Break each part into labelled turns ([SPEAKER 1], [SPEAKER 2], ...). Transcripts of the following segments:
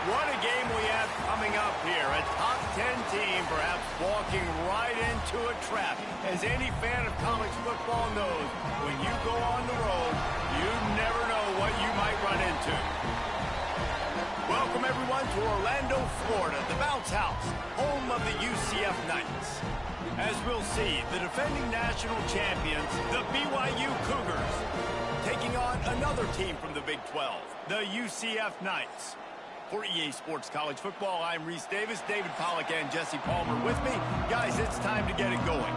[SPEAKER 1] What a game we have coming up here. A top 10 team perhaps walking right into a trap. As any fan of college football knows, when you go on the road, you never know what you might run into. Welcome everyone to Orlando, Florida, the bounce house, home of the UCF Knights. As we'll see, the defending national champions, the BYU Cougars, taking on another team from the Big 12, the UCF Knights. For EA Sports College Football, I'm Reese Davis, David Pollack, and Jesse Palmer with me. Guys, it's time to get it going.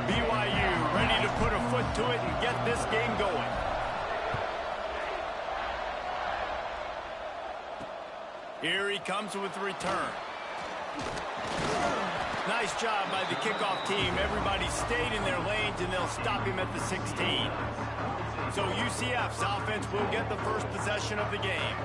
[SPEAKER 1] BYU ready to put a foot to it and get this game going. Here he comes with the return. Nice job by the kickoff team. Everybody stayed in their lanes, and they'll stop him at the 16. So UCF's offense will get the first possession of the game.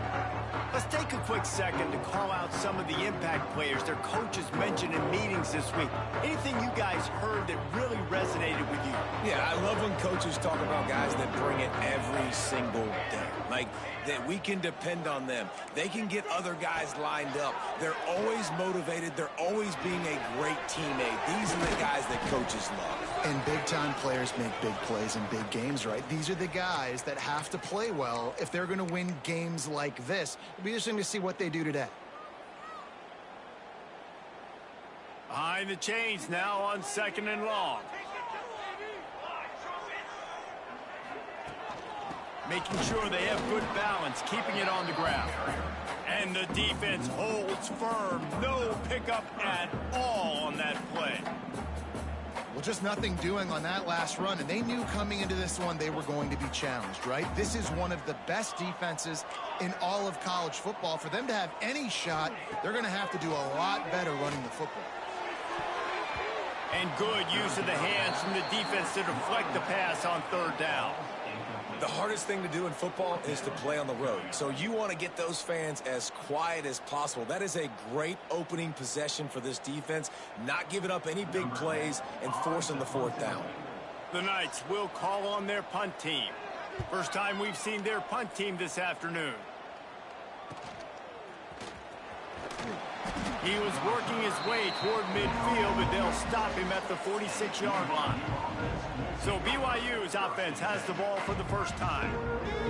[SPEAKER 1] Let's take a quick second to call out some of the impact players their coaches mentioned in meetings this week. Anything you guys heard that really resonated with you?
[SPEAKER 2] Yeah, I love when coaches talk about guys that bring it every single day. Like, that we can depend on them. They can get other guys lined up. They're always motivated. They're always being a great teammate. These are the guys that coaches love.
[SPEAKER 3] And big-time players make big plays in big games, right? These are the guys that have to play well if they're going to win games like this. It'll be interesting to see what they do today.
[SPEAKER 1] Behind the chains now on 2nd and long. Making sure they have good balance, keeping it on the ground. And the defense holds firm. No pickup at all on that play.
[SPEAKER 3] Well, just nothing doing on that last run, and they knew coming into this one they were going to be challenged, right? This is one of the best defenses in all of college football. For them to have any shot, they're going to have to do a lot better running the football.
[SPEAKER 1] And good use of the hands from the defense to deflect the pass on 3rd down.
[SPEAKER 2] The hardest thing to do in football is to play on the road. So you want to get those fans as quiet as possible. That is a great opening possession for this defense. Not giving up any big plays and forcing the 4th down.
[SPEAKER 1] The Knights will call on their punt team. First time we've seen their punt team this afternoon. He was working his way toward midfield, but they'll stop him at the 46-yard line. So BYU's offense has the ball for the first time.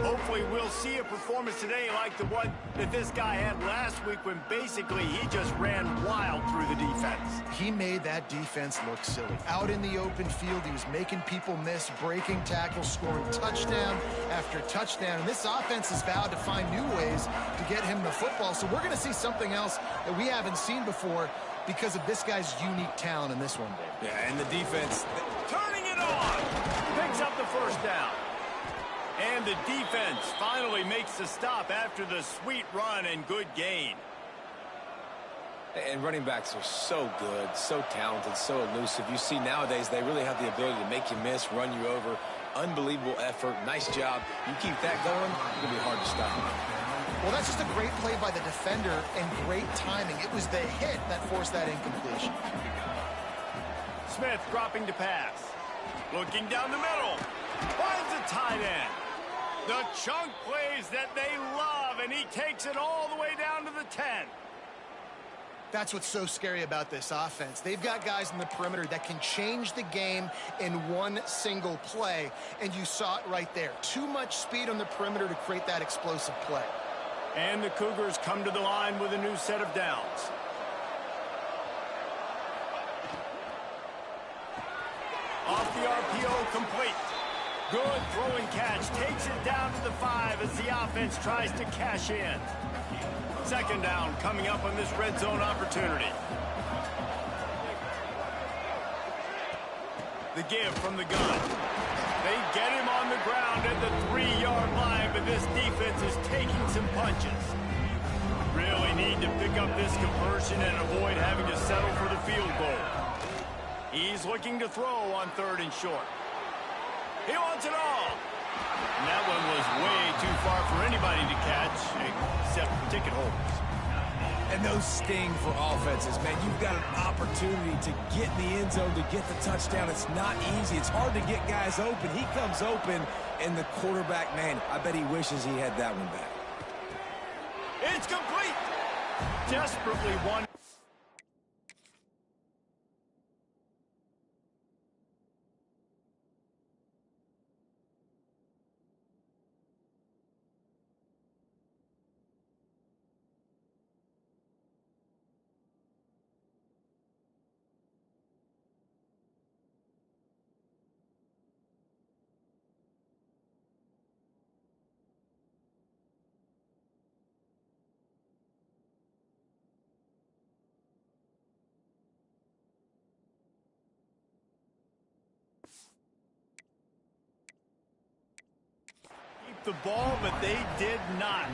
[SPEAKER 1] Hopefully we'll see a performance today like the one that this guy had last week when basically he just ran wild through the defense.
[SPEAKER 3] He made that defense look silly. Out in the open field, he was making people miss, breaking tackles, scoring touchdown after touchdown. And this offense has vowed to find new ways to get him the football. So we're going to see something else that we haven't seen before because of this guy's unique talent in this one, Dave.
[SPEAKER 2] Yeah, and the defense
[SPEAKER 1] turning it on, picks up the 1st down. And the defense finally makes the stop after the sweet run and good gain.
[SPEAKER 2] And running backs are so good, so talented, so elusive. You see nowadays they really have the ability to make you miss, run you over. Unbelievable effort. Nice job. You keep that going, it's going to be hard to stop.
[SPEAKER 3] Well, that's just a great play by the defender and great timing. It was the hit that forced that incompletion.
[SPEAKER 1] Smith dropping to pass. Looking down the middle. Finds a tight end. The chunk plays that they love, and he takes it all the way down to the 10.
[SPEAKER 3] That's what's so scary about this offense. They've got guys in the perimeter that can change the game in one single play, and you saw it right there. Too much speed on the perimeter to create that explosive play.
[SPEAKER 1] And the Cougars come to the line with a new set of downs. Off the RPO, complete. Good throwing catch. Takes it down to the 5 as the offense tries to cash in. 2nd down coming up on this red zone opportunity. The give from the gun. They get him on the ground at the 3-yard line, but this defense is taking some punches. Really need to pick up this conversion and avoid having to settle for the field goal. He's looking to throw on 3rd and short. He wants it all. And that one was way too far for anybody to catch, except ticket holders.
[SPEAKER 2] And those sting for offenses, man. You've got an opportunity to get in the end zone, to get the touchdown. It's not easy. It's hard to get guys open. He comes open, and the quarterback, man, I bet he wishes he had that one back.
[SPEAKER 1] It's complete. Desperately one. The ball, but they did not.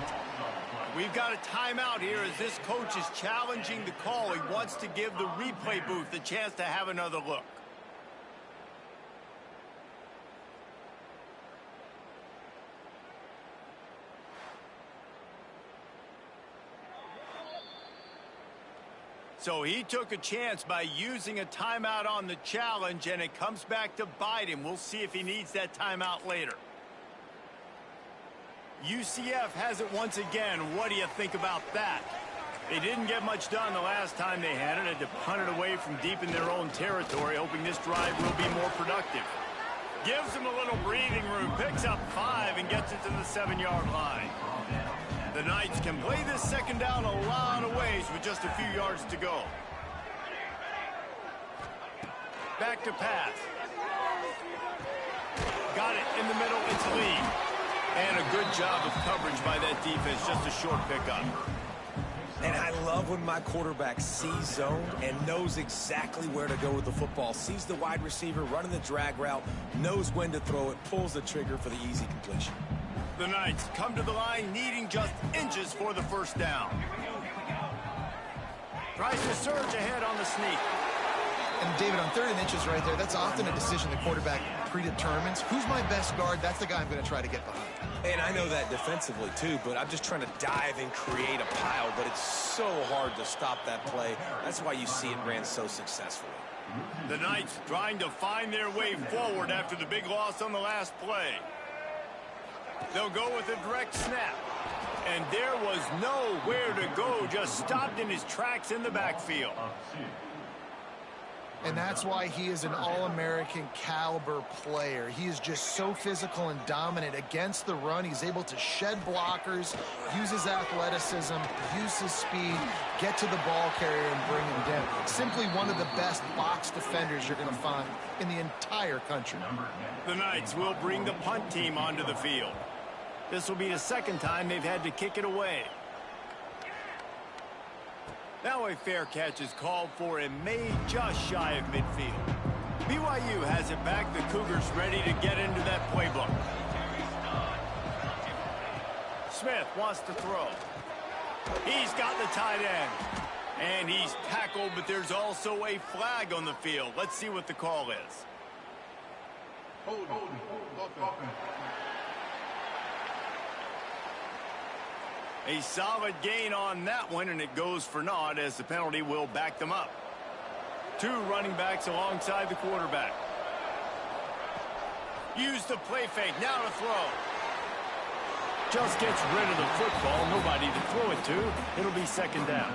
[SPEAKER 1] We've got a timeout here as this coach is challenging the call. He wants to give the replay booth the chance to have another look. So he took a chance by using a timeout on the challenge, and it comes back to bite him. We'll see if he needs that timeout later. UCF has it once again. What do you think about that? They didn't get much done the last time they had it. Had to punt it away from deep in their own territory, hoping this drive will be more productive. Gives them a little breathing room, picks up 5 and gets it to the 7-yard line. The Knights can play this second down a lot of ways with just a few yards to go. Back to pass. Got it in the middle. It's lead. And a good job of coverage by that defense, just a short pickup.
[SPEAKER 2] And I love when my quarterback sees zone and knows exactly where to go with the football. Sees the wide receiver running the drag route, knows when to throw it, pulls the trigger for the easy completion.
[SPEAKER 1] The Knights come to the line needing just inches for the first down. Tries to surge ahead on the sneak.
[SPEAKER 3] And David, on 3rd and inches right there, that's often a decision the quarterback predetermines. Who's my best guard? That's the guy I'm going to try to get behind.
[SPEAKER 2] And I know that defensively too, but I'm just trying to dive and create a pile, but it's so hard to stop that play. That's why you see it ran so successfully.
[SPEAKER 1] The Knights trying to find their way forward after the big loss on the last play. They'll go with a direct snap. And there was nowhere to go, just stopped in his tracks in the backfield.
[SPEAKER 3] And that's why he is an All-American caliber player. He is just so physical and dominant against the run. He's able to shed blockers, use his athleticism, use his speed, get to the ball carrier and bring him down. Simply one of the best box defenders you're going to find in the entire country.
[SPEAKER 1] The Knights will bring the punt team onto the field. This will be the second time they've had to kick it away. Now a fair catch is called for and made just shy of midfield. BYU has it back. The Cougars ready to get into that playbook. Smith wants to throw. He's got the tight end. And he's tackled, but there's also a flag on the field. Let's see what the call is. A solid gain on that one, and it goes for naught as the penalty will back them up. 2 running backs alongside the quarterback. Use the play fake, now to throw. Just gets rid of the football, nobody to throw it to. It'll be second down.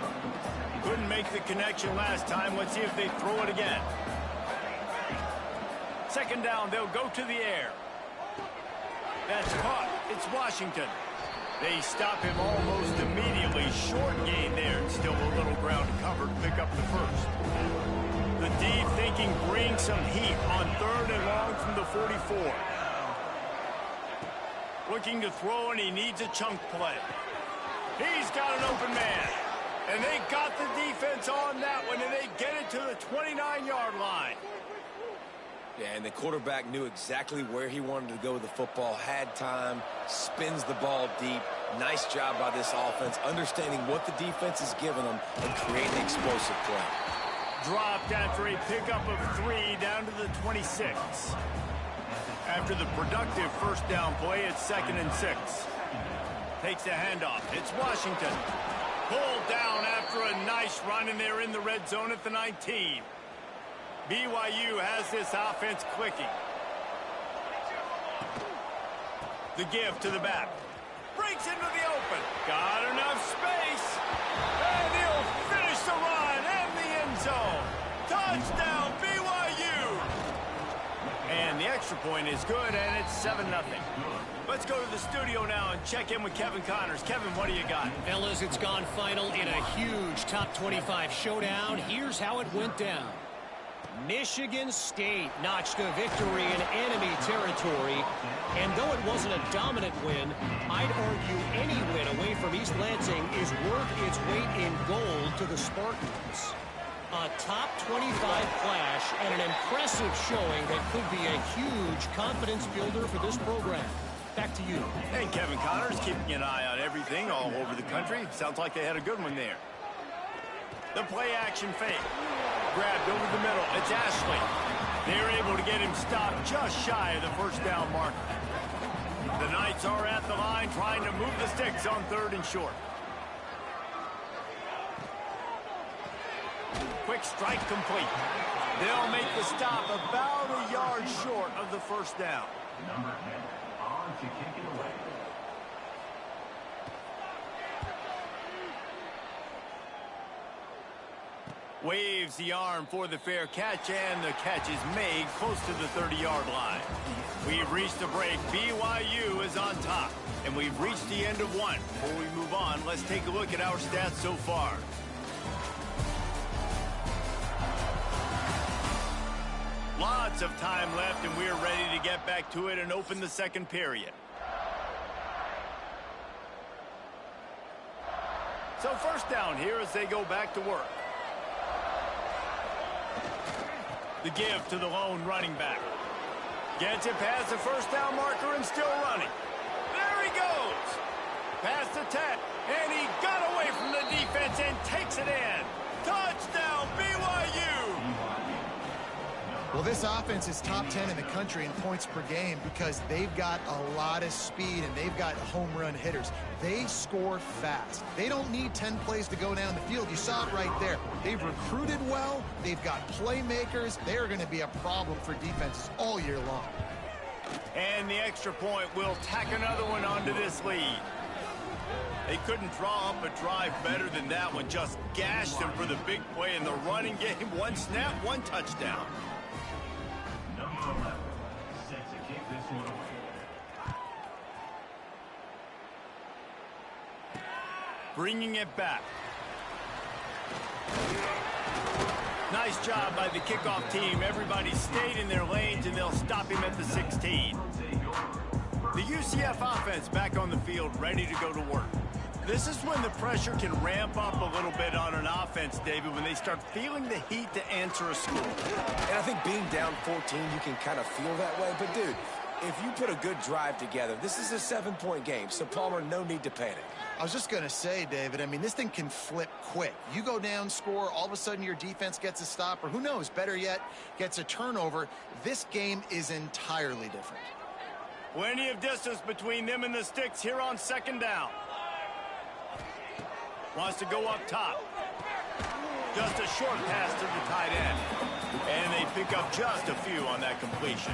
[SPEAKER 1] Couldn't make the connection last time. Let's see if they throw it again. Second down, they'll go to the air. That's caught. It's Washington. They stop him almost immediately. Short gain there, and still a little ground covered. Pick up the first. The D thinking bring some heat on 3rd and long from the 44. Looking to throw, and he needs a chunk play. He's got an open man. And they got the defense on that one, and they get it to the 29-yard line.
[SPEAKER 2] Yeah, and the quarterback knew exactly where he wanted to go with the football, had time, spins the ball deep. Nice job by this offense, understanding what the defense is giving them and creating explosive play.
[SPEAKER 1] Dropped after a pickup of 3 down to the 26. After the productive first down play, it's 2nd and 6. Takes a handoff. It's Washington. Pulled down after a nice run, and they're in the red zone at the 19. BYU has this offense clicking. The give to the back. Breaks into the open. Got enough space. zone. Touchdown, BYU! And the extra point is good, and it's 7-0. Let's go to the studio now and check in with Kevin Connors. Kevin, what do you got?
[SPEAKER 4] Fellas, it's gone final in a huge top 25 showdown. Here's how it went down. Michigan State notched a victory in enemy territory. And though it wasn't a dominant win, I'd argue any win away from East Lansing is worth its weight in gold to the Spartans. A top 25 clash and an impressive showing that could be a huge confidence builder for this program. Back to you.
[SPEAKER 1] Hey, Kevin Connors, keeping an eye on everything all over the country. Sounds like they had a good one there. The play action fake. Grabbed over the middle. It's Ashley. They're able to get him stopped just shy of the first down marker. The Knights are at the line trying to move the sticks on 3rd and short. Quick strike complete. They'll make the stop about a yard short of the first down.
[SPEAKER 5] Number 10 on to kick it away.
[SPEAKER 1] Waves the arm for the fair catch, and the catch is made close to the 30-yard line. We've reached the break. BYU is on top, and we've reached the end of one. Before we move on, let's take a look at our stats so far. Lots of time left, and we're ready to get back to it and open the second period. So first down here as they go back to work. The give to the lone running back. Gets it past the first down marker and still running. There he goes. Past the 10, and he got away from the defense and takes it in. Touchdown, BYU!
[SPEAKER 3] Well, this offense is top 10 in the country in points per game because they've got a lot of speed and they've got home run hitters. They score fast. They don't need 10 plays to go down the field. You saw it right there. They've recruited well. They've got playmakers. They are going to be a problem for defenses all year long.
[SPEAKER 1] And the extra point will tack another one onto this lead. They couldn't draw up a drive better than that one. Just gashed them for the big play in the running game. One snap, one touchdown.
[SPEAKER 5] Number 11 set to kick this one away.
[SPEAKER 1] Bringing it back. Nice job by the kickoff team. Everybody stayed in their lanes, and they'll stop him at the 16. The UCF offense back on the field, ready to go to work. This is when the pressure can ramp up a little bit on an offense, David, when they start feeling the heat to answer a score.
[SPEAKER 2] And I think being down 14, you can kind of feel that way. But, dude, if you put a good drive together, this is a 7-point game. So, Palmer, no need to panic.
[SPEAKER 3] I was just going to say, David, I mean, this thing can flip quick. You go down, score, all of a sudden your defense gets a stop, or who knows, better yet, gets a turnover. This game is entirely different.
[SPEAKER 1] Plenty of distance between them and the sticks here on second down. Wants to go up top. Just a short pass to the tight end. And they pick up just a few on that completion.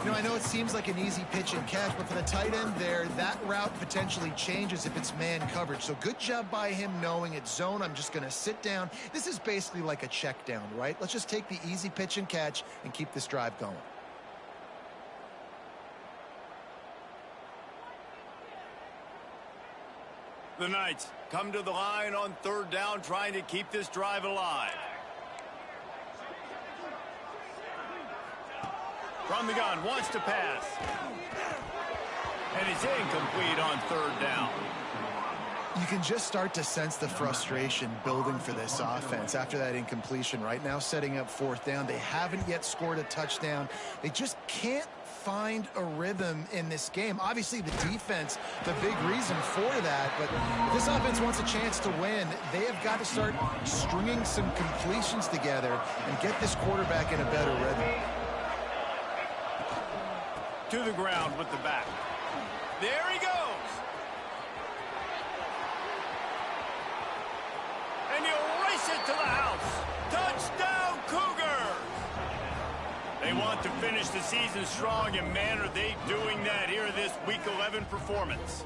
[SPEAKER 3] You know, I know it seems like an easy pitch and catch, but for the tight end there, that route potentially changes if it's man coverage. So good job by him knowing it's zone. I'm just going to sit down. This is basically like a check down, right? Let's just take the easy pitch and catch and keep this drive going.
[SPEAKER 1] The Knights come to the line on third down, trying to keep this drive alive. From the gun, wants to pass. And it's incomplete on third down.
[SPEAKER 3] You can just start to sense the frustration building for this offense after that incompletion. Right now, setting up fourth down. They haven't yet scored a touchdown. They just can't find a rhythm in this game. Obviously, the defense, the big reason for that. But if this offense wants a chance to win, they have got to start stringing some completions together and get this quarterback in a better rhythm.
[SPEAKER 1] To the ground with the back. There he goes. And he'll race it to the house. Touchdown, Cougars! They want to finish the season strong, and man, are they doing that here in this Week 11 performance.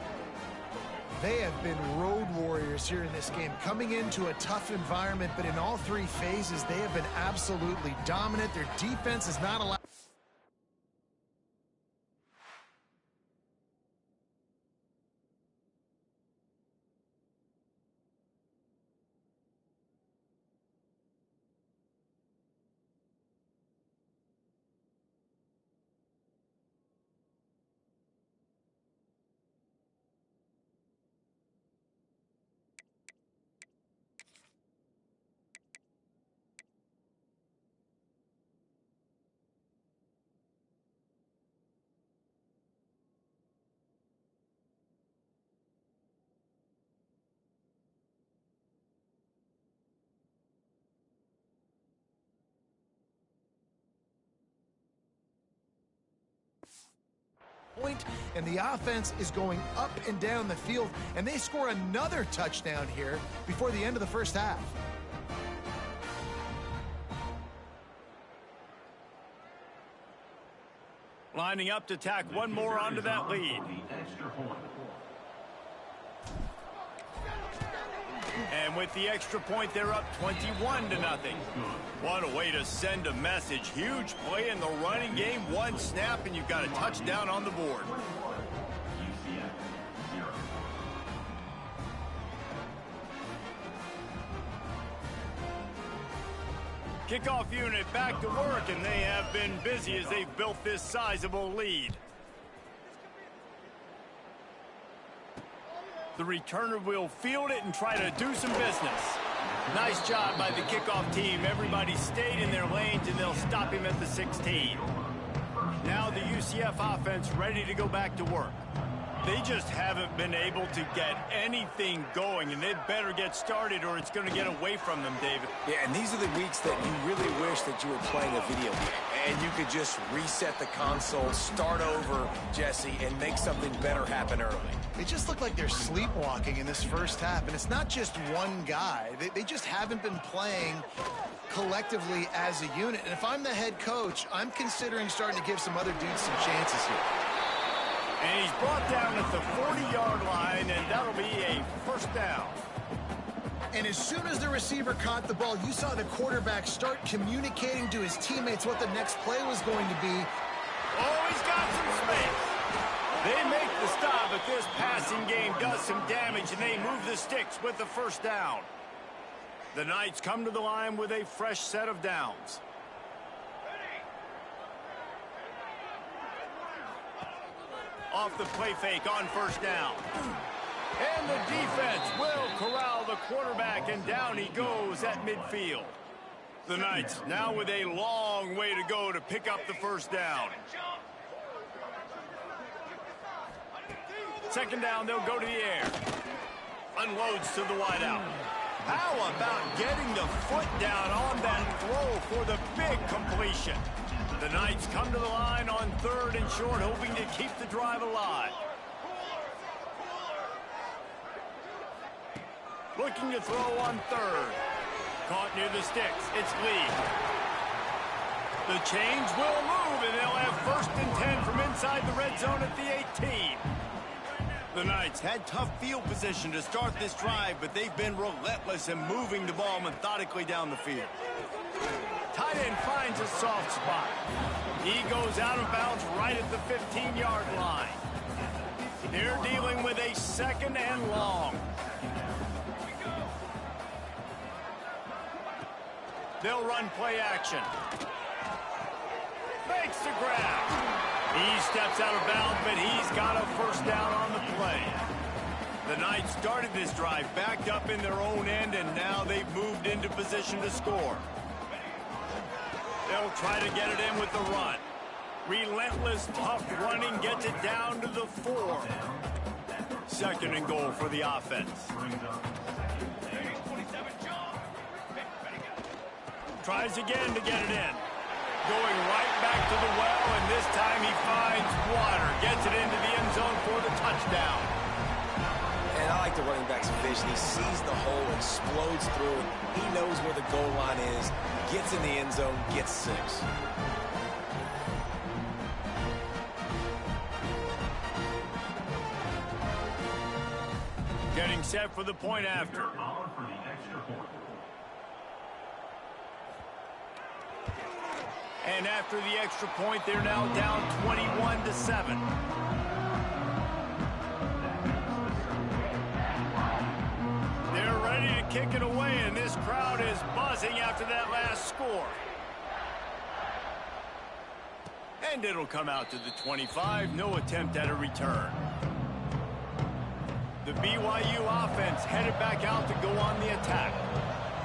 [SPEAKER 3] They have been road warriors here in this game, coming into a tough environment, but in all three phases, they have been absolutely dominant. Their defense is not allowed. And the offense is going up and down the field, and they score another touchdown here before the end of the first half.
[SPEAKER 1] Lining up to tack one more onto that lead. And with the extra point, they're up 21-0. What a way to send a message. Huge play in the running game. One snap, and you've got a touchdown on the board. Kickoff unit back to work, and they have been busy as they've built this sizable lead. The returner will field it and try to do some business. Nice job by the kickoff team. Everybody stayed in their lanes, and they'll stop him at the 16. Now the UCF offense ready to go back to work. They just haven't been able to get anything going, and they'd better get started or it's going to get away from them, David.
[SPEAKER 2] Yeah, and these are the weeks that you really wish that you were playing a video game, and you could just reset the console, start over, Jesse, and make something better happen early.
[SPEAKER 3] They just look like they're sleepwalking in this first half, and it's not just one guy. They just haven't been playing collectively as a unit. And if I'm the head coach, I'm considering starting to give some other dudes some chances here.
[SPEAKER 1] And he's brought down at the 40-yard line, and that'll be a first down.
[SPEAKER 3] And as soon as the receiver caught the ball, you saw the quarterback start communicating to his teammates what the next play was going to be.
[SPEAKER 1] Oh, he's got some space. They make the stop, but this passing game does some damage, and they move the sticks with the first down. The Knights come to the line with a fresh set of downs. Off the play fake on first down. And the defense will corral the quarterback, and down he goes at midfield. The Knights now with a long way to go to pick up the first down. Second down, they'll go to the air. Unloads to the wideout. How about getting the foot down on that throw for the big completion? The Knights come to the line on third and short, hoping to keep the drive alive. Looking to throw on third. Caught near the sticks. It's Lee. The change will move, and they'll have first and 10 from inside the red zone at the 18. The Knights had tough field position to start this drive, but they've been relentless in moving the ball methodically down the field. Tight end finds a soft spot. He goes out of bounds right at the 15-yard line. They're dealing with a second and long. They'll run play action. Makes the grab. He steps out of bounds, but he's got a first down on the play. The Knights started this drive backed up in their own end, and now they've moved into position to score. They'll try to get it in with the run. Relentless, tough running gets it down to the 4. Second and goal for the offense. Tries again to get it in. Going right back to the well, and this time he finds water. Gets it into the end zone for the touchdown.
[SPEAKER 2] And I like the running back's vision. He sees the hole, explodes through it. He knows where the goal line is, gets in the end zone, gets 6.
[SPEAKER 1] Getting set for the point after.
[SPEAKER 5] On for the extra point.
[SPEAKER 1] And after the extra point, they're now down 21-7. They're ready to kick it away, and this crowd is buzzing after that last score. And it'll come out to the 25. No attempt at a return. The BYU offense headed back out to go on the attack.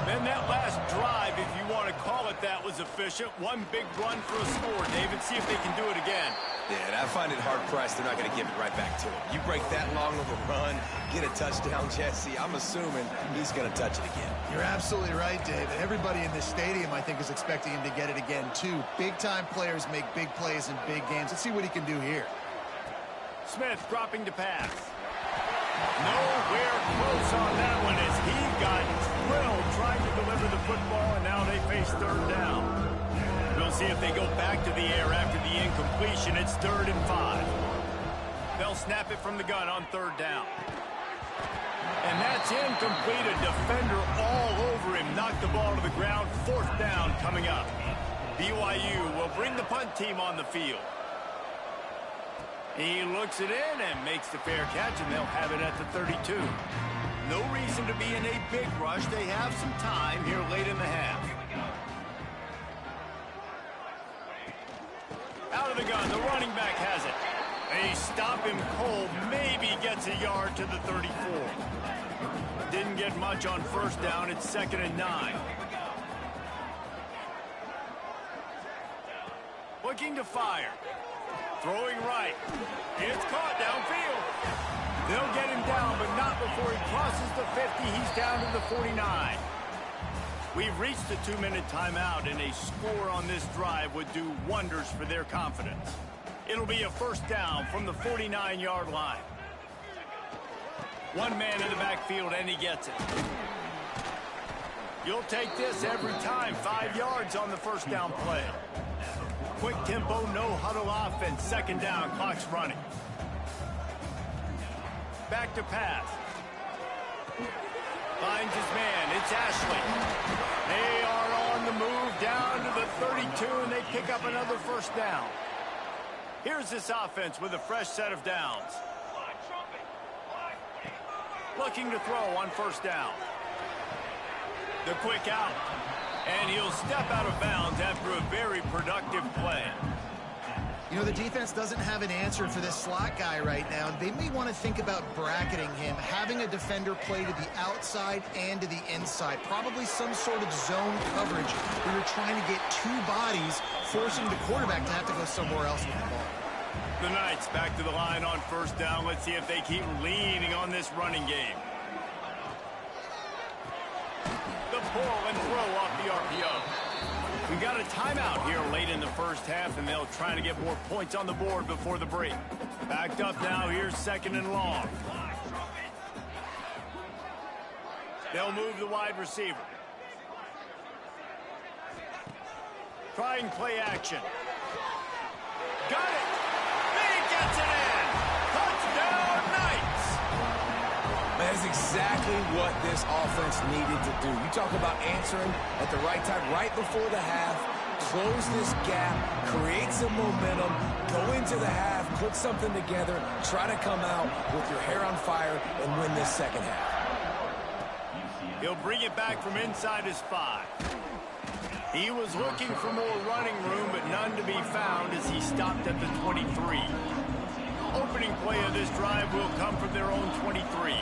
[SPEAKER 1] Then that last drive, if you want to call it that, was efficient. One big run for a score. David, see if they can do it again.
[SPEAKER 2] Yeah, and I find it hard-pressed they're not going to give it right back to him. You break that long of a run, get a touchdown, Jesse, I'm assuming he's going to touch it again.
[SPEAKER 3] You're absolutely right, David. Everybody in this stadium, I think, is expecting him to get it again, too. Big-time players make big plays in big games. Let's see what he can do here.
[SPEAKER 1] Smith dropping to pass. Nowhere close on that one as he got drilled trying to deliver the football, and now they face third down. We'll see if they go back to the air after the incompletion. It's 3rd and 5. They'll snap it from the gun on 3rd down. And that's incomplete. A defender all over him. Knocked the ball to the ground. 4th down coming up. BYU will bring the punt team on the field. He looks it in and makes the fair catch, and they'll have it at the 32. No reason to be in a big rush. They have some time here late in the half. Out of the gun, the running back has it. They stop him cold, maybe gets a yard to the 34. Didn't get much on 1st down. It's 2nd and 9. Looking to fire. Throwing right. It's caught downfield. They'll get him down, but not before he crosses the 50. He's down to the 49. We've reached the 2-minute timeout, and a score on this drive would do wonders for their confidence. It'll be a 1st down from the 49-yard line. One man in the backfield, and he gets it. You'll take this every time. 5 yards on the 1st down play. Quick tempo, no huddle offense. 2nd down, clock's running. Back to pass. Finds his man. It's Ashley. They are on the move down to the 32, and they pick up another 1st down. Here's this offense with a fresh set of downs. Looking to throw on 1st down. The quick out. And he'll step out of bounds after a very productive play.
[SPEAKER 3] You know, the defense doesn't have an answer for this slot guy right now. They may want to think about bracketing him, having a defender play to the outside and to the inside. Probably some sort of zone coverage where you're trying to get 2 bodies, forcing the quarterback to have to go somewhere else with the ball.
[SPEAKER 1] The Knights back to the line on 1st down. Let's see if they keep leaning on this running game. The pull and throw off the RPO. We got a timeout here late in the 1st half, and they'll try to get more points on the board before the break. Backed up now. Here's 2nd and long. They'll move the wide receiver. Trying play action. Got it. He gets it in. Touchdown, Knights.
[SPEAKER 2] That's exactly what this offense needed to do. You talk about answering at the right time, right before the half, close this gap, create some momentum, go into the half, put something together, try to come out with your hair on fire and win this 2nd half.
[SPEAKER 1] He'll bring it back from inside his 5. He was looking for more running room, but none to be found as he stopped at the 23. Opening play of this drive will come from their own 23.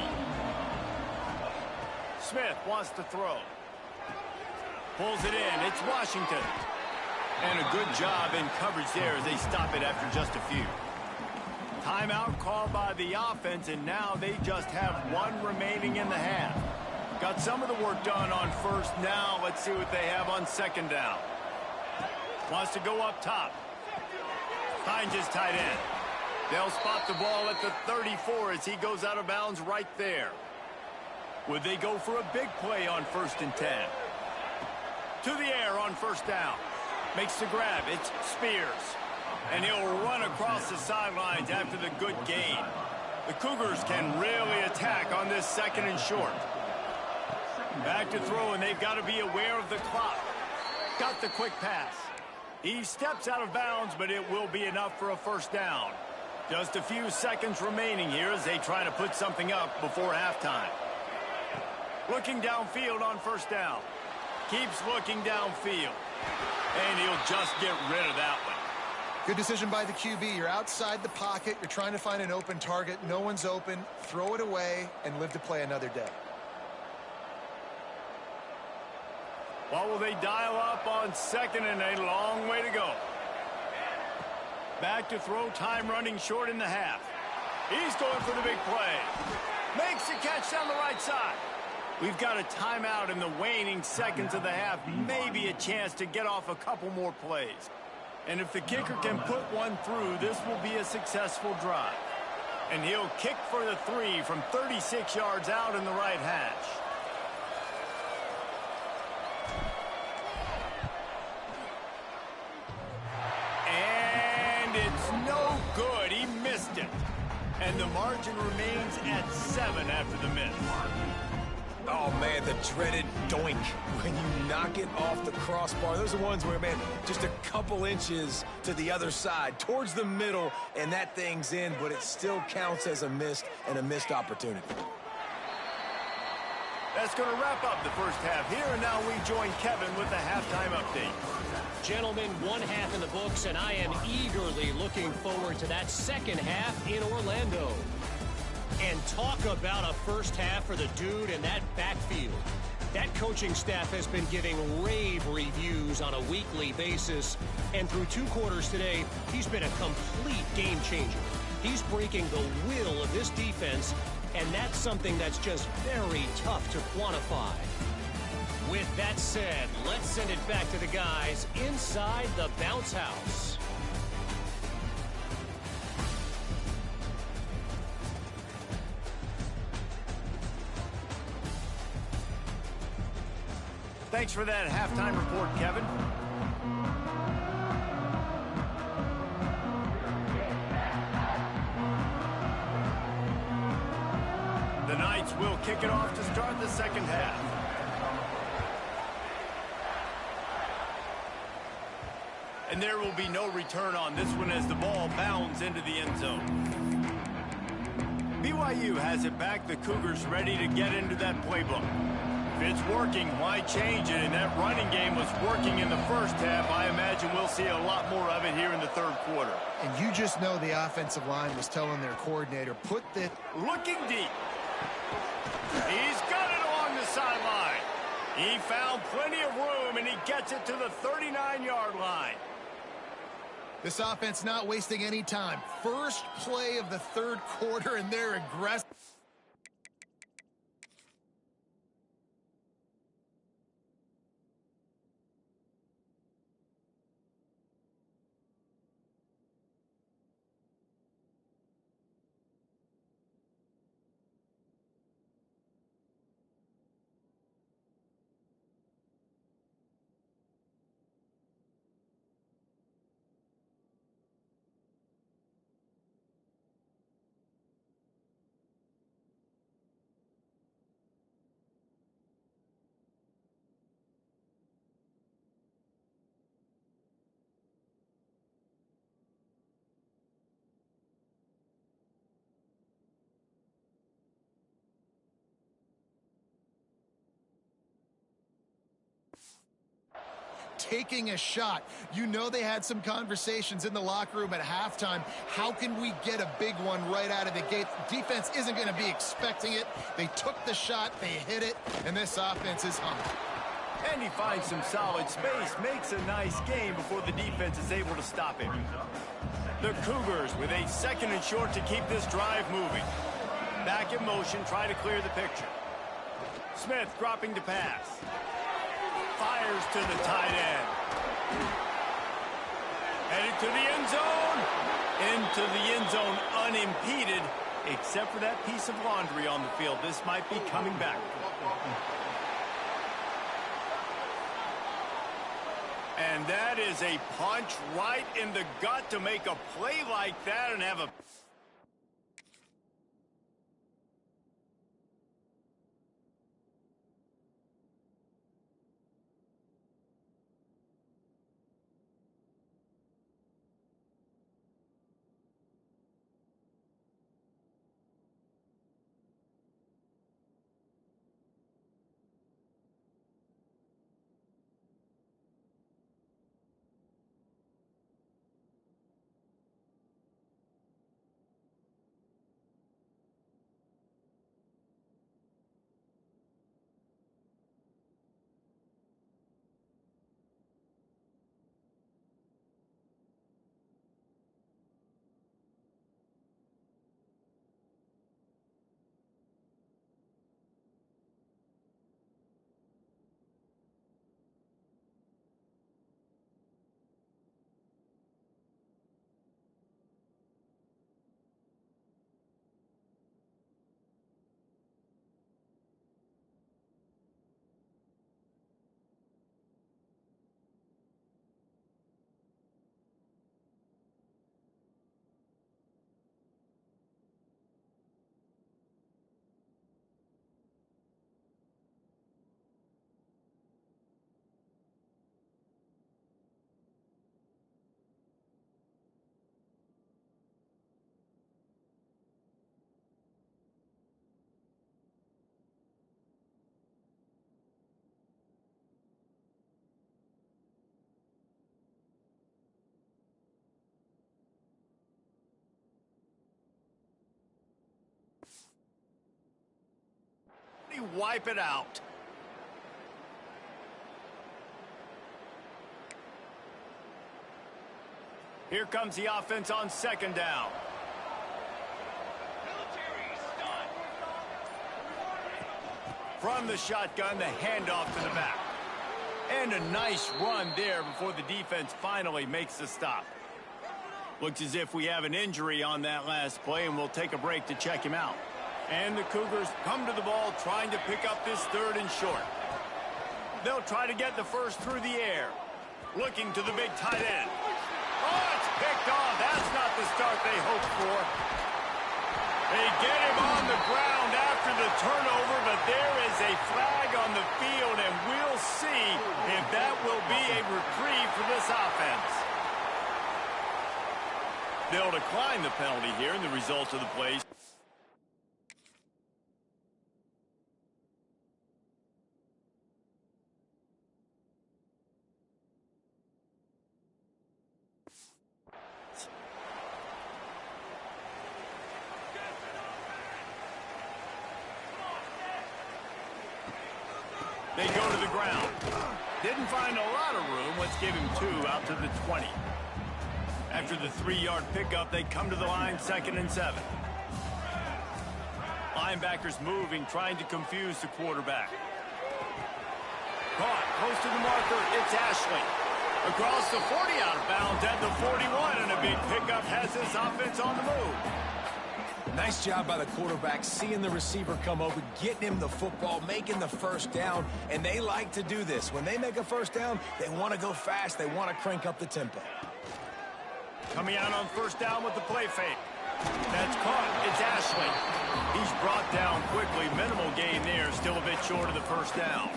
[SPEAKER 1] Smith wants to throw. Pulls it in. It's Washington. And a good job in coverage there as they stop it after just a few. Timeout called by the offense, and now they just have 1 remaining in the half. Got some of the work done on 1st. Now let's see what they have on 2nd down. Wants to go up top. Finds his tight end. They'll spot the ball at the 34 as he goes out of bounds right there. Would they go for a big play on 1st and 10? To the air on 1st down. Makes the grab. It's Spears. And he'll run across the sidelines after the good gain. The Cougars can really attack on this this 2nd and short. Back to throw, and they've got to be aware of the clock. Got the quick pass. He steps out of bounds, but it will be enough for a 1st down. Just a few seconds remaining here as they try to put something up before halftime. Looking downfield on 1st down. Keeps looking downfield. And he'll just get rid of that one.
[SPEAKER 3] Good decision by the QB. You're outside the pocket. You're trying to find an open target. No one's open. Throw it away and live to play another day.
[SPEAKER 1] What will they dial up on 2nd and a long way to go? Back to throw, time running short in the half. He's going for the big play. Makes the catch down the right side. We've got a timeout in the waning seconds of the half. Maybe a chance to get off a couple more plays. And if the kicker can put one through, this will be a successful drive. And he'll kick for the 3 from 36 yards out in the right hash. And it's no good. He missed it. And the margin remains at 7 after the miss.
[SPEAKER 2] Oh, man, the dreaded doink when you knock it off the crossbar. Those are ones where, man, just a couple inches to the other side, towards the middle, and that thing's in, but it still counts as a missed opportunity.
[SPEAKER 1] That's going to wrap up the 1st half here, and now we join Kevin with the halftime update.
[SPEAKER 4] Gentlemen, 1 half in the books, and I am eagerly looking forward to that 2nd half in Orlando. And talk about a 1st half for the dude in that backfield. That coaching staff has been giving rave reviews on a weekly basis. And through 2 quarters today, he's been a complete game changer. He's breaking the will of this defense, and that's something that's just very tough to quantify. With that said, let's send it back to the guys inside the bounce house.
[SPEAKER 1] Thanks for that halftime report, Kevin. The Knights will kick it off to start the 2nd half. And there will be no return on this one as the ball bounds into the end zone. BYU has it back. The Cougars ready to get into that playbook. If it's working, why change it? And that running game was working in the 1st half. I imagine we'll see a lot more of it here in the 3rd quarter.
[SPEAKER 3] And you just know the offensive line was telling their coordinator, put the...
[SPEAKER 1] Looking deep. He's got it along the sideline. He found plenty of room, and he gets it to the 39-yard line.
[SPEAKER 3] This offense not wasting any time. First play of the 3rd quarter, and they're aggressive. Taking a shot. You know they had some conversations in the locker room at halftime. How can we get a big one right out of the gate? Defense isn't going to be expecting it. They took the shot, they hit it, and this offense is humming.
[SPEAKER 1] And he finds some solid space, makes a nice game before the defense is able to stop him. The Cougars with a 2nd and short to keep this drive moving. Back in motion, try to clear the picture. Smith dropping to pass. Fires to the tight end. Headed to the end zone. Into the end zone unimpeded, except for that piece of laundry on the field. This might be coming back. And that is a punch right in the gut to make a play like that and have a... wipe it out. Here comes the offense on second down. From the shotgun, the handoff to the back. And a nice run there before the defense finally makes the stop. Looks as if we have an injury on that last play, and we'll take a break to check him out. And the Cougars come to the ball trying to pick up this third and short. They'll try to get the first through the air. Looking to the big tight end. Oh, it's picked off. That's not the start they hoped for. They get him on the ground after the turnover, but there is a flag on the field, and we'll see if that will be a reprieve for this offense. They'll decline the penalty here, and the result of the play. They go to the ground. Didn't find a lot of room. Let's give him 2 out to the 20. After the 3-yard pickup, they come to the line, 2nd and 7. Linebackers moving, trying to confuse the quarterback. Caught, close to the marker, it's Ashley. Across the 40, out of bounds at the 41, and a big pickup has this offense on the move.
[SPEAKER 2] Nice job by the quarterback, seeing the receiver come over, getting him the football, making the first down, and they like to do this. When they make a first down, they want to go fast. They want to crank up the tempo.
[SPEAKER 1] Coming out on first down with the play fake. That's caught. It's Ashley. He's brought down quickly. Minimal gain there. Still a bit short of the first down.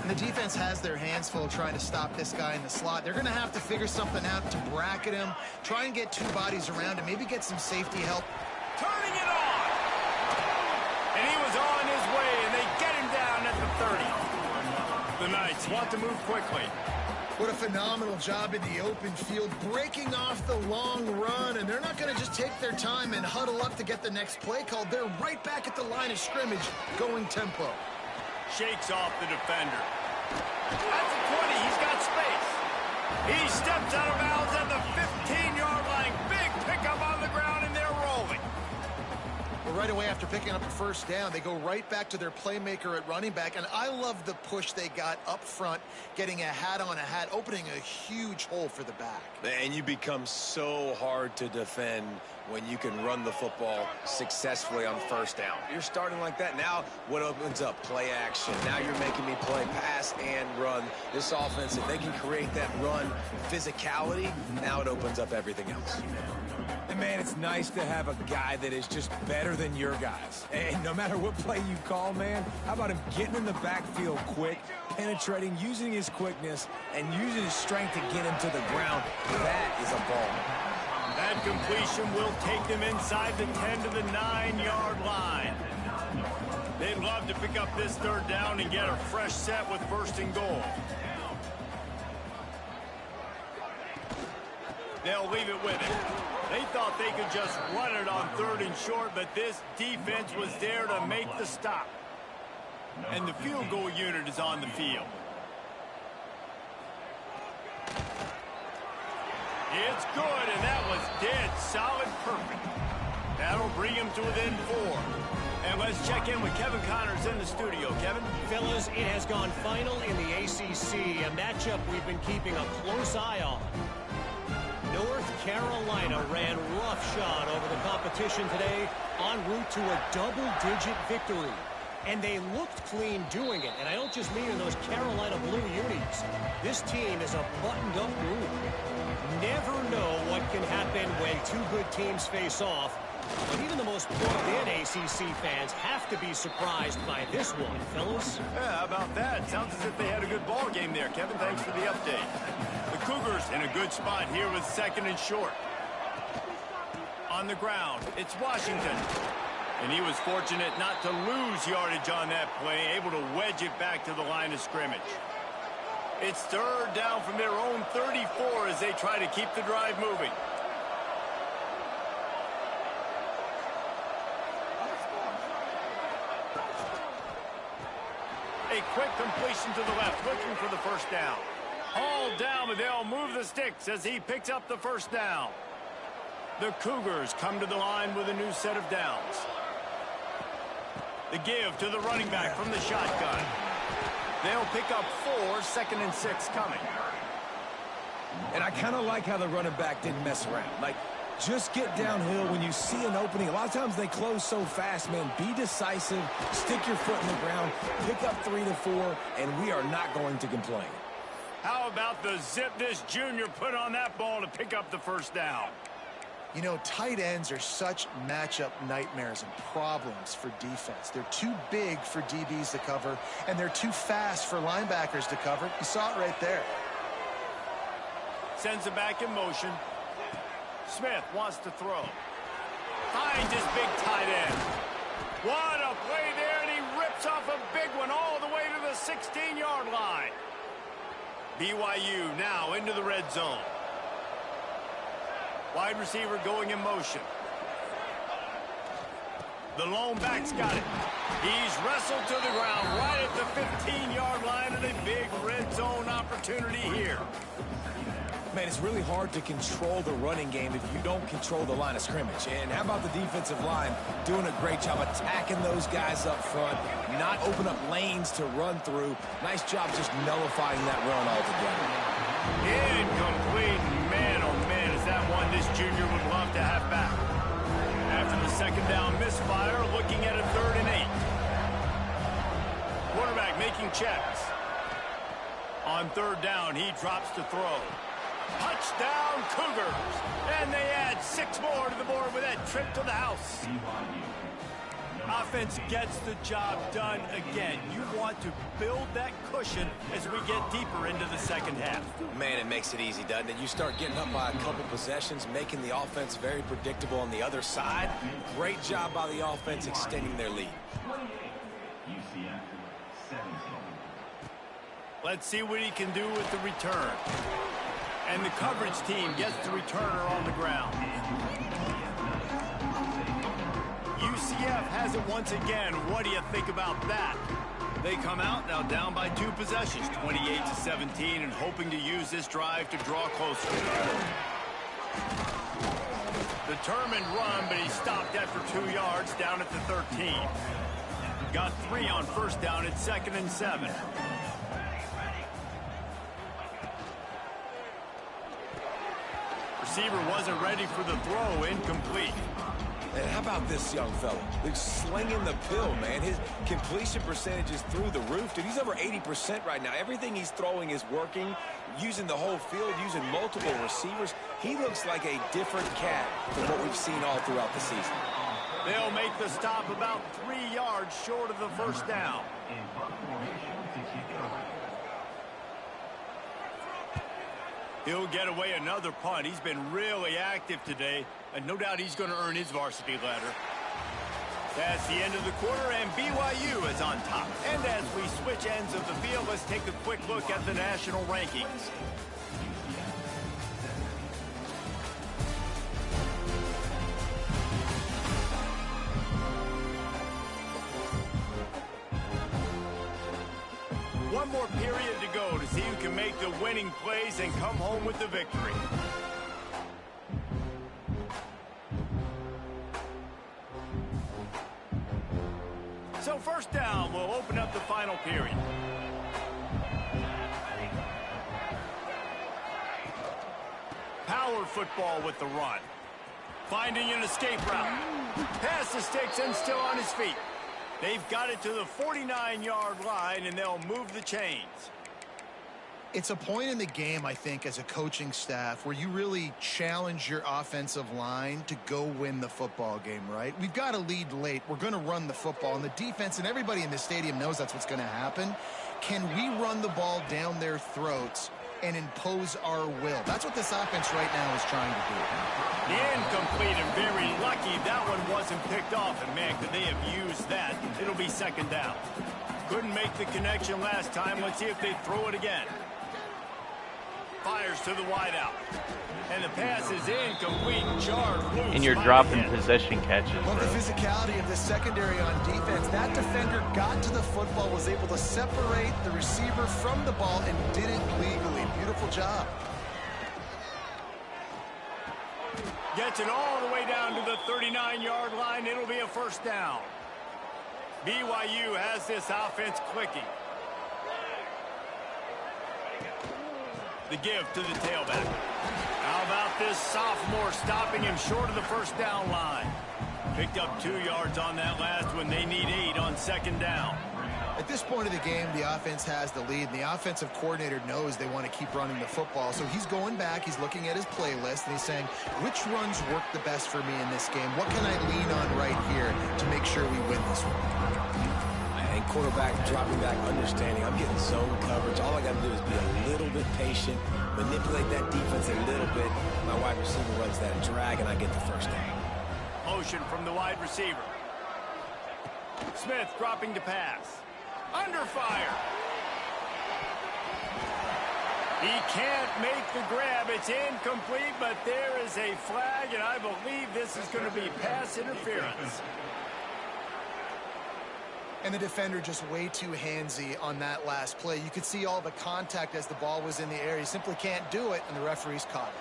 [SPEAKER 3] And the defense has their hands full trying to stop this guy in the slot. They're going to have to figure something out to bracket him, try and get 2 bodies around him, maybe get some safety help.
[SPEAKER 1] Turning it on! And he was on his way, and they get him down at the 30. The Knights want to move quickly.
[SPEAKER 3] What a phenomenal job in the open field, breaking off the long run, and they're not going to just take their time and huddle up to get the next play called. They're right back at the line of scrimmage, going tempo.
[SPEAKER 1] Shakes off the defender. At the 20, he's got space. He steps out of bounds at the 15-yard line. Big pickup on the ground, and they're rolling.
[SPEAKER 3] Well, right away after picking up a first down, they go right back to their playmaker at running back, and I love the push they got up front, getting a hat on a hat, opening a huge hole for the back.
[SPEAKER 2] And you become so hard to defend when you can run the football successfully on first down. You're starting like that. Now what opens up? Play action. Now you're making me play pass and run. This offense, if they can create that run physicality, now it opens up everything else. And man, it's nice to have a guy that is just better than your guys. And no matter what play you call, man, how about him getting in the backfield quick, penetrating, using his quickness, and using his strength to get him to the ground? That is a ball.
[SPEAKER 1] That completion will take them inside the 10 to the 9-yard line. They'd love to pick up this third down and get a fresh set with first and goal. They'll leave it with it. They thought they could just run it on 3rd and short, but this defense was there to make the stop. And the field goal unit is on the field. It's good, and that was dead solid perfect. That'll bring him to within 4. And let's check in with Kevin Connors in the studio. Kevin?
[SPEAKER 4] Fellas, it has gone final in the ACC, a matchup we've been keeping a close eye on. North Carolina ran roughshod over the competition today, en route to a double-digit victory. And they looked clean doing it. And I don't just mean in those Carolina blue unis. This team is a buttoned-up group. Never know what can happen when 2 good teams face off. But even the most plugged-in ACC fans have to be surprised by this one, fellas.
[SPEAKER 1] Yeah, how about that? Sounds as if they had a good ball game there. Kevin, thanks for the update. The Cougars in a good spot here with 2nd and short. On the ground, it's Washington. And he was fortunate not to lose yardage on that play, able to wedge it back to the line of scrimmage. It's 3rd down from their own 34 as they try to keep the drive moving. a quick completion to the left, looking for the first down. Hauled down, but they'll move the sticks as he picks up the first down. The Cougars come to the line with a new set of downs. The give to the running back from the shotgun. They'll pick up 4, 2nd and 6 coming.
[SPEAKER 2] And I kind of like how the running back didn't mess around. Like, just get downhill when you see an opening. A lot of times they close so fast, man. Be decisive, stick your foot in the ground, pick up 3 to 4, and we are not going to complain.
[SPEAKER 1] How about the zip this junior put on that ball to pick up the first down?
[SPEAKER 3] You know, tight ends are such matchup nightmares and problems for defense. They're too big for DBs to cover, and they're too fast for linebackers to cover. You saw it right there.
[SPEAKER 1] Sends it back in motion. Smith wants to throw. Finds his big tight end. What a play there, and he rips off a big one all the way to the 16-yard line. BYU now into the red zone. Wide receiver going in motion. The lone back's got it. He's wrestled to the ground right at the 15-yard line, and a big red zone opportunity here.
[SPEAKER 2] Man, it's really hard to control the running game if you don't control the line of scrimmage. And how about the defensive line doing a great job attacking those guys up front, not open up lanes to run through. Nice job just nullifying that run altogether.
[SPEAKER 1] Incomplete. Man, oh man, is that one this junior would love to have back. After the second down misfire, looking at a 3rd and 8. Quarterback making checks. On 3rd down, he drops to throw. Touchdown, Cougars. And they add 6 more to the board with that trip to the house. Offense gets the job done again. You want to build that cushion as we get deeper into the second half.
[SPEAKER 2] Man, it makes it easy, doesn't it? You start getting up by a couple possessions, making the offense very predictable on the other side. Great job by the offense extending their lead.
[SPEAKER 5] UCF 17.
[SPEAKER 1] Let's see what he can do with the return. And the coverage team gets the returner on the ground. UCF has it once again. What do you think about that? They come out now down by 2 possessions, 28-17, and hoping to use this drive to draw closer. Determined run, but he stopped after 2 yards down at the 13. Got 3 on first down at 2nd and 7. Receiver wasn't ready for the throw, incomplete.
[SPEAKER 2] And how about this young fella? He's slinging the pill, man. His completion percentage is through the roof. Dude, he's over 80% right now. Everything he's throwing is working, using the whole field, using multiple receivers. He looks like a different cat from what we've seen all throughout the season.
[SPEAKER 1] They'll make the stop about 3 yards short of the first down. He'll get away another punt. He's been really active today, and no doubt he's going to earn his varsity ladder. That's the end of the quarter, and BYU is on top. And as we switch ends of the field, let's take a quick look at the national rankings. One more period to go to see who can make the winning plays and come home with the victory. So first down will open up the final period. Power football with the run. Finding an escape route. Past the sticks and still on his feet. They've got it to the 49-yard line, and they'll move the chains.
[SPEAKER 3] It's a point in the game, I think, as a coaching staff where you really challenge your offensive line to go win the football game, right? We've got to lead late. We're going to run the football, and the defense and everybody in the stadium knows that's what's going to happen. Can we run the ball down their throats and impose our will? That's what this offense right now is trying to do.
[SPEAKER 1] Incomplete, and very lucky that one wasn't picked off. And, man, could they have used that? It'll be second down. Couldn't make the connection last time. Let's see if they throw it again. fires to the wideout. And the pass is incomplete. Charge loose.
[SPEAKER 6] And you're dropping possession catches,
[SPEAKER 3] Well,
[SPEAKER 6] bro.
[SPEAKER 3] the physicality of the secondary on defense, that defender got to the football, was able to separate the receiver from the ball, and did it legally. Beautiful job.
[SPEAKER 1] Gets it all the way down to the 39-yard line. It'll be a first down. BYU has this offense clicking. The give to the tailback. How about this sophomore stopping him short of the first down line? Picked up 2 yards on that last one. They need 8 on second down.
[SPEAKER 3] At this point of the game, the offense has the lead, and the offensive coordinator knows they want to keep running the football. So he's going back, he's looking at his playlist, and he's saying, which runs work the best for me in this game? What can I lean on right here to make sure we win this one?
[SPEAKER 2] And quarterback dropping back, understanding I'm getting zone coverage. All I got to do is be a little bit patient, manipulate that defense a little bit. My wide receiver runs that drag, and I get the first down.
[SPEAKER 1] Motion from the wide receiver. Smith dropping to pass. Under fire. He can't make the grab. It's incomplete, but there is a flag, and I believe this is going to be pass interference.
[SPEAKER 3] And the defender just way too handsy on that last play. You could see all the contact as the ball was in the air. He simply can't do it, and the referee's caught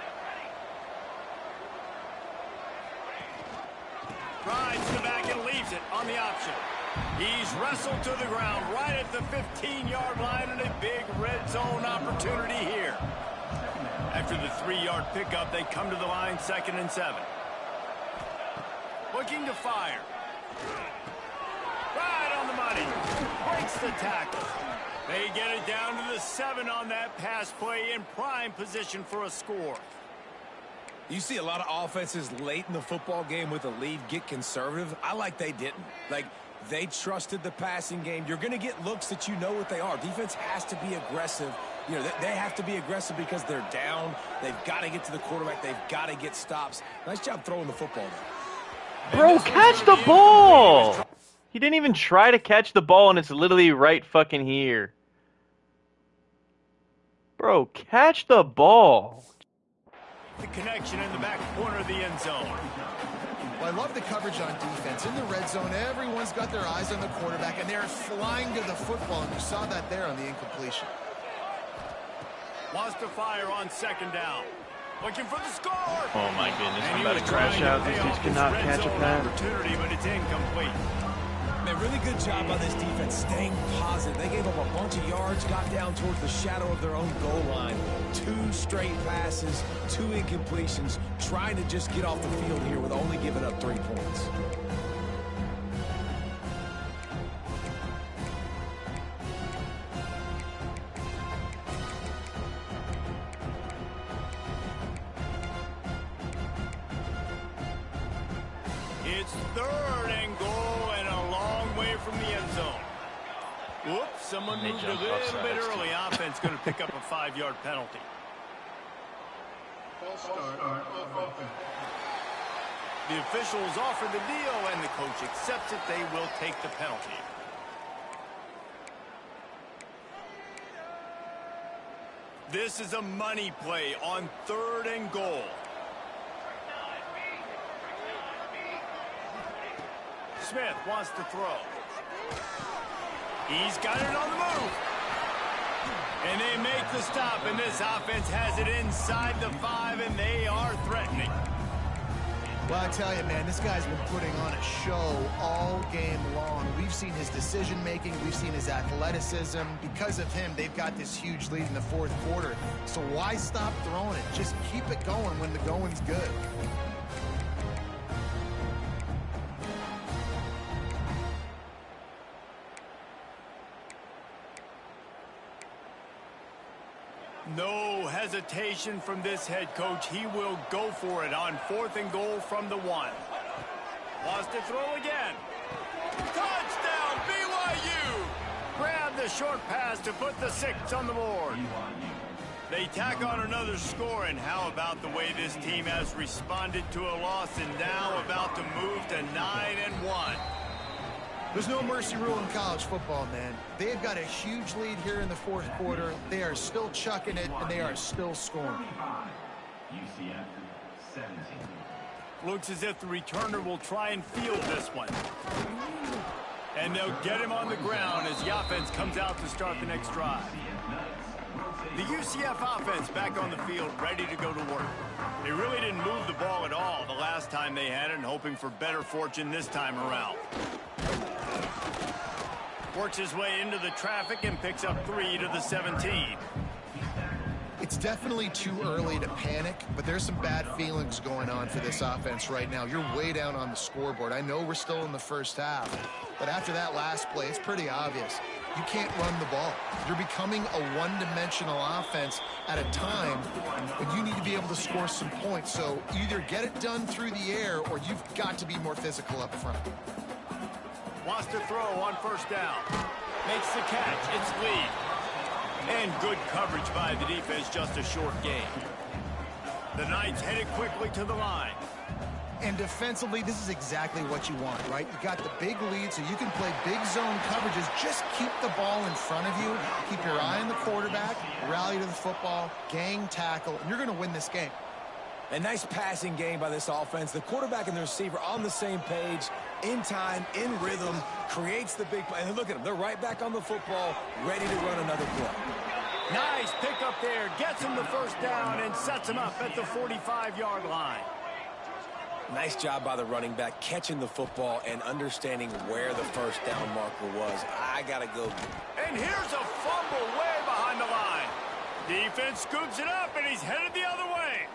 [SPEAKER 3] it.
[SPEAKER 1] Rides the back and leaves it on the option. He's wrestled to the ground right at the 15-yard line, and a big red zone opportunity here. After the 3-yard pickup, they come to the line 2nd and 7. Looking to fire. Right on the money. Breaks the tackle. They get it down to the 7 on that pass play, in prime position for a score.
[SPEAKER 2] You see a lot of offenses late in the football game with a lead get conservative. I like they didn't. Like, they trusted the passing game. You're going to get looks that you know what they are. Defense has to be aggressive. You know, they have to be aggressive because they're down. They've got to get to the quarterback. They've got to get stops. Nice job throwing the football there.
[SPEAKER 6] Bro, catch the ball! He didn't even try to catch the ball, and it's literally right fucking here. Bro, catch the ball.
[SPEAKER 1] The connection in the back corner of the end zone.
[SPEAKER 3] Well, I love the coverage on defense. In the red zone, everyone's got their eyes on the quarterback, and they're flying to the football, and you saw that there on the incompletion.
[SPEAKER 1] Wants to fire on 2nd down. Looking for the score.
[SPEAKER 6] Oh my goodness,
[SPEAKER 1] And
[SPEAKER 6] I'm
[SPEAKER 1] he
[SPEAKER 6] about
[SPEAKER 1] was
[SPEAKER 6] to crash
[SPEAKER 1] trying to
[SPEAKER 6] out.
[SPEAKER 1] pay
[SPEAKER 6] These
[SPEAKER 1] off
[SPEAKER 6] dudes
[SPEAKER 1] this
[SPEAKER 6] cannot
[SPEAKER 1] red
[SPEAKER 6] catch a
[SPEAKER 1] zone
[SPEAKER 6] pass.
[SPEAKER 1] opportunity, but it's incomplete.
[SPEAKER 2] Man, really good job by this defense staying positive. They gave up a bunch of yards, got down towards the shadow of their own goal line. 2 straight passes, 2 incompletions, trying to just get off the field here with only giving up 3 points.
[SPEAKER 1] It's 3rd and goal and a long way from the end zone. Whoops, someone
[SPEAKER 6] They
[SPEAKER 1] moved a
[SPEAKER 6] jumped
[SPEAKER 1] little
[SPEAKER 6] offsides,
[SPEAKER 1] bit
[SPEAKER 6] too.
[SPEAKER 1] early. Offense going to pick up a 5-yard penalty. The officials offer the deal, and the coach accepts it. They will take the penalty. This is a money play on 3rd and goal. Smith wants to throw. He's got it on the move. And they make the stop, and this offense has it inside the 5, and they are threatening.
[SPEAKER 3] Well, I tell you, man, this guy's been putting on a show all game long. We've seen his decision-making. We've seen his athleticism. Because of him, they've got this huge lead in the 4th quarter. So why stop throwing it? Just keep it going when the going's good.
[SPEAKER 1] No hesitation from this head coach. He will go for it on 4th and goal from the 1. Wants to throw again. Touchdown, BYU! Grab the short pass to put the 6 on the board. They tack on another score, and how about the way this team has responded to a loss and now about to move to 9-1.
[SPEAKER 3] There's no mercy rule in college football, man. They've got a huge lead here in the fourth quarter. They are still chucking it, and they are still scoring.
[SPEAKER 5] UCF 17.
[SPEAKER 1] Looks as if the returner will try and field this one. And they'll get him on the ground as the offense comes out to start the next drive. The UCF offense back on the field, ready to go to work. They really didn't move the ball at all the last time they had it, and hoping for better fortune this time around. Works his way into the traffic and picks up 3 to the 17.
[SPEAKER 3] It's definitely too early to panic, but there's some bad feelings going on for this offense right now. You're way down on the scoreboard. I know we're still in the first half, but after that last play, it's pretty obvious. You can't run the ball. You're becoming a one-dimensional offense at a time when you need to be able to score some points. So either get it done through the air or you've got to be more physical up front.
[SPEAKER 1] Wants to throw on first down. Makes the catch. It's lead. And good coverage by the defense, just a short gain. The Knights headed quickly to the line.
[SPEAKER 3] And defensively, this is exactly what you want, right? You got the big lead, so you can play big zone coverages. Just keep the ball in front of you. Keep your eye on the quarterback, rally to the football, gang tackle, and you're going to win this game.
[SPEAKER 2] A nice passing game by this offense. The quarterback and the receiver on the same page, in time, in rhythm, creates the big play. And look at them. They're right back on the football, ready to run another play.
[SPEAKER 1] Nice pick up there. Gets him the first down and sets him up at the 45-yard line.
[SPEAKER 2] Nice job by the running back, catching the football and understanding where the first down marker was. I got to go.
[SPEAKER 1] And here's a fumble way behind the line. Defense scoops it up, and he's headed the other way.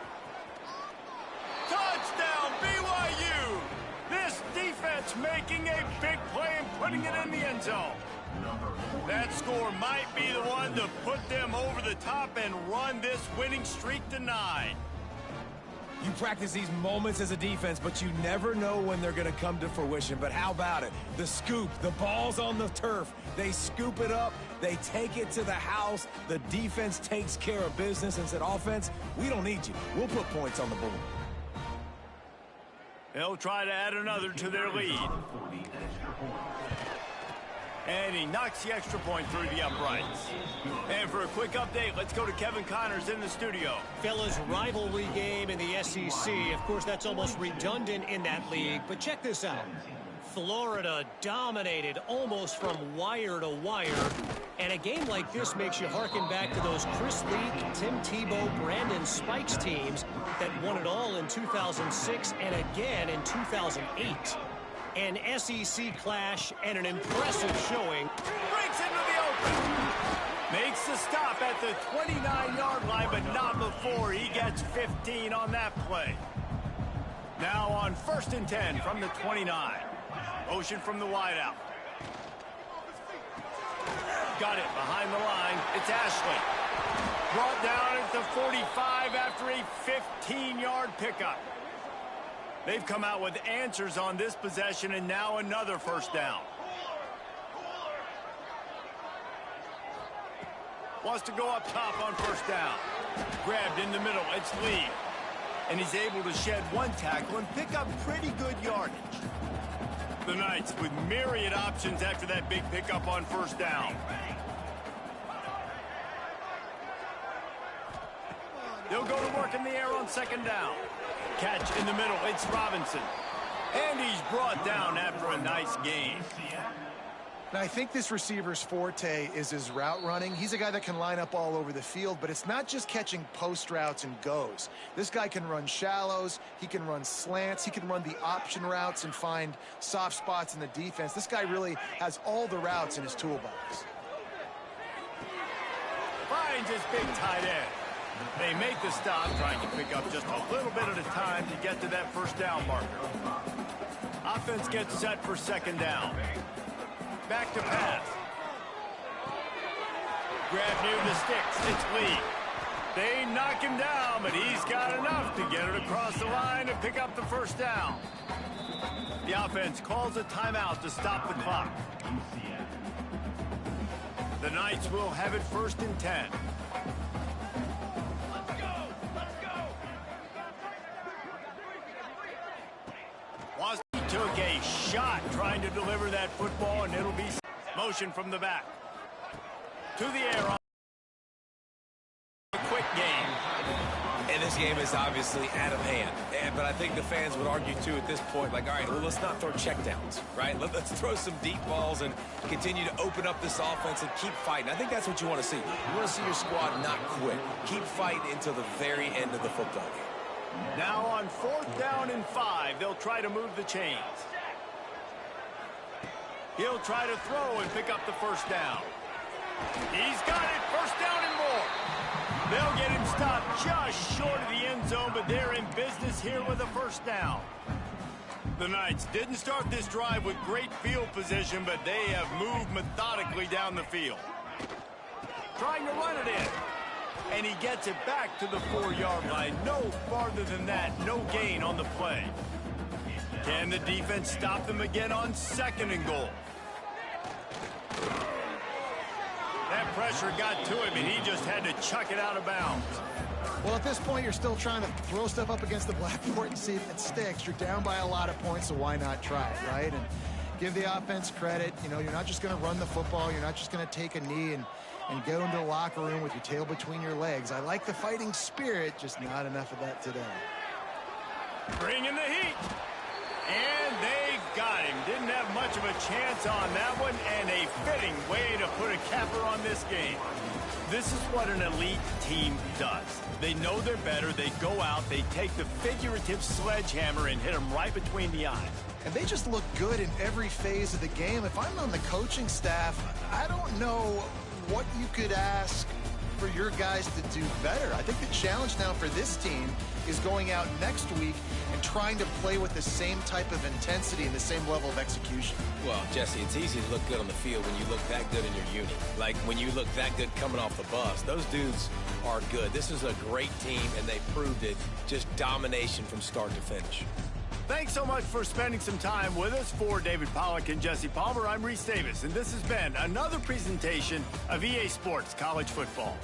[SPEAKER 1] Touchdown, BYU! This defense making a big play and putting it in the end zone. That score might be the one to put them over the top and run this winning streak to 9.
[SPEAKER 2] You practice these moments as a defense, but you never know when they're going to come to fruition. But how about it? The scoop, the ball's on the turf. They scoop it up. They take it to the house. The defense takes care of business and said, offense, we don't need you. We'll put points on the board.
[SPEAKER 1] They'll try to add another to their lead. And he knocks the extra point through the uprights. And for a quick update, let's go to Kevin Connors in the studio.
[SPEAKER 4] Fellas, rivalry game in the SEC. Of course, that's almost redundant in that league. But check this out. Florida dominated almost from wire to wire. And a game like this makes you harken back to those Chris Leak, Tim Tebow, Brandon Spikes teams that won it all in 2006 and again in 2008. An SEC clash and an impressive showing.
[SPEAKER 1] Breaks into the open. Makes the stop at the 29-yard line, but not before he gets 15 on that play. Now on 1st and 10 from the 29. Motion from the wideout. Got it behind the line. It's Ashley. Brought down at the 45 after a 15-yard pickup. They've come out with answers on this possession, and now another first down. Wants to go up top on first down. Grabbed in the middle. It's Lee. And he's able to shed one tackle and pick up pretty good yardage. The Knights with myriad options after that big pickup on first down. They'll go to work in the air on second down. Catch in the middle. It's Robinson. And he's brought down after a nice gain.
[SPEAKER 3] Now, I think this receiver's forte is his route running. He's a guy that can line up all over the field, but it's not just catching post routes and goes. This guy can run shallows. He can run slants. He can run the option routes and find soft spots in the defense. This guy really has all the routes in his toolbox.
[SPEAKER 1] Finds his big tight end. They make the stop, trying to pick up just a little bit at a time to get to that first down marker. Offense gets set for second down. Back to pass. Grab near the sticks. It's Lee. They knock him down, but he's got enough to get it across the line and pick up the first down. The offense calls a timeout to stop the clock. The Knights will have it 1st and 10. Took a shot trying to deliver that football, and it'll be motion from the back. To the air. A quick game.
[SPEAKER 2] And this game is obviously out of hand. But I think the fans would argue, too, at this point, like, all right, well, let's not throw checkdowns, right? Let's throw some deep balls and continue to open up this offense and keep fighting. I think that's what you want to see. You want to see your squad not quit. Keep fighting until the very end of the football game.
[SPEAKER 1] Now on 4th down and 5, they'll try to move the chains. He'll try to throw and pick up the first down. He's got it. First down and more. They'll get him stopped just short of the end zone, but they're in business here with a first down. The Knights didn't start this drive with great field position, but they have moved methodically down the field. Trying to run it in. And he gets it back to the 4-yard line. No farther than that. No gain on the play. Can the defense stop them again on 2nd and goal? That pressure got to him, and he just had to chuck it out of bounds.
[SPEAKER 3] Well, at this point, you're still trying to throw stuff up against the blackboard and see if it sticks. You're down by a lot of points, so why not try it, right? And give the offense credit. You know, you're not just going to run the football. You're not just going to take a knee and go into the locker room with your tail between your legs. I like the fighting spirit, just not enough of that today.
[SPEAKER 1] Bringing the heat. And they got him. Didn't have much of a chance on that one, and a fitting way to put a capper on this game. This is what an elite team does. They know they're better. They go out. They take the figurative sledgehammer and hit them right between the eyes.
[SPEAKER 3] And they just look good in every phase of the game. If I'm on the coaching staff, I don't know what you could ask for your guys to do better. I think the challenge now for this team is going out next week and trying to play with the same type of intensity and the same level of execution.
[SPEAKER 2] Well, Jesse, it's easy to look good on the field when you look that good in your unit. Like when you look that good coming off the bus. Those dudes are good. This is a great team, and they proved it. Just domination from start to finish.
[SPEAKER 1] Thanks so much for spending some time with us. For David Pollack and Jesse Palmer, I'm Reese Davis, and this has been another presentation of EA Sports College Football.